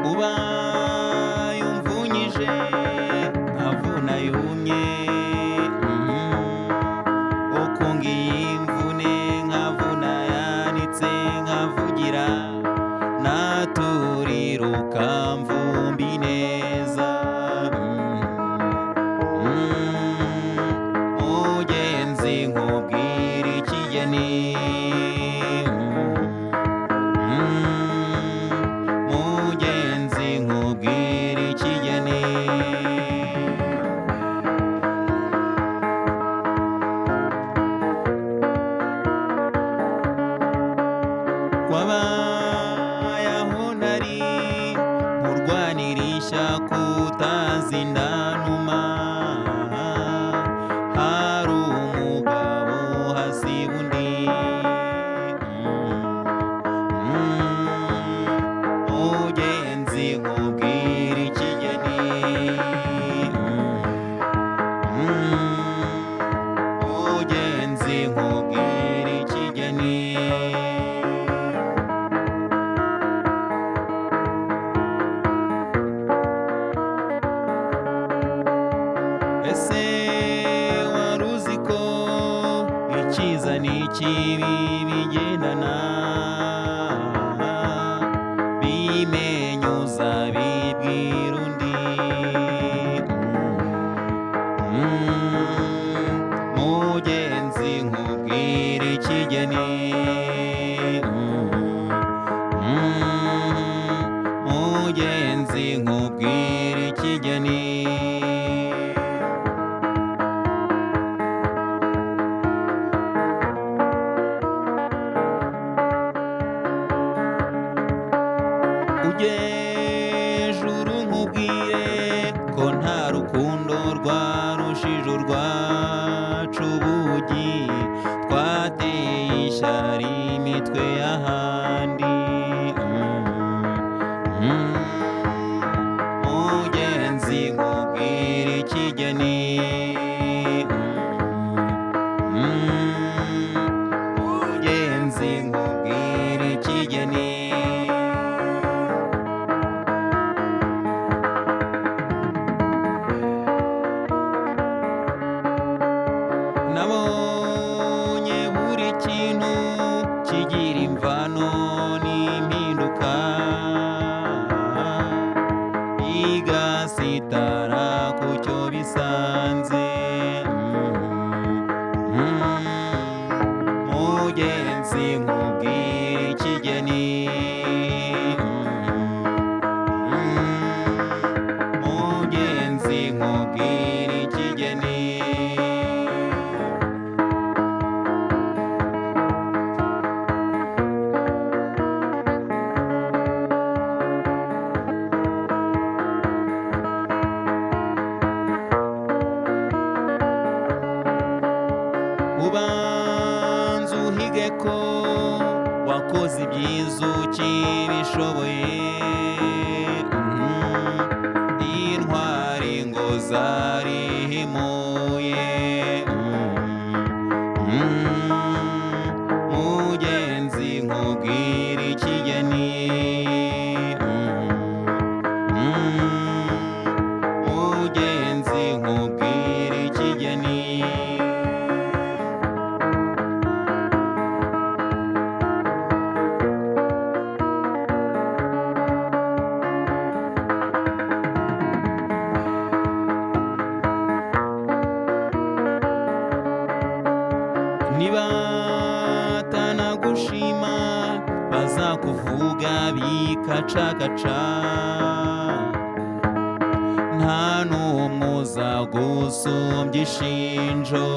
ubaye umvunyije nkavuna yumye, uko ngiye imvune nkavuna yanitse nkavugira, naturira ukamvumbi neza. Mugenzi nkubwira ikigeni, mugenzi nkubwira ikigeni. Wabaye aho nari nkurwanira ishyaka utazindanuma, hari umugabo hasiba undi. Mugenzi nkubwira ikigeni, mugenzi nkubwira ikigeni. Ese wari uzi ko icyiza n'ikibi bigendana, bimenyuza bibwira undi. Mugenzi nkubwira ikigeni, mugenzi nkubwira ikigeni. Ujye juru nkubwire ko nta rukundo rwarushije urwacu ubugi, twateye ishyari imitwe y'ahandi. Mugenzi nkubwira ikigeni, mugenzi nkubwira ikigeni. Nabonye buri kintu kigira imvano n'impinduka, igasitara ku cyo bisanze. Mugenzi nkubwira ikigeni, mugenzi nkubwira ikigeni. Ubanza uhige ko wakoze ibyiza ukibishoboye, intwari ngo zarihimuye. Mugenzi nkubwira ikigeni, mugenzi nkubwira ikigeni. Nibatanagushima bazakuvuga bikacagaca, nta n'umwe uzagusumbya ishinjo.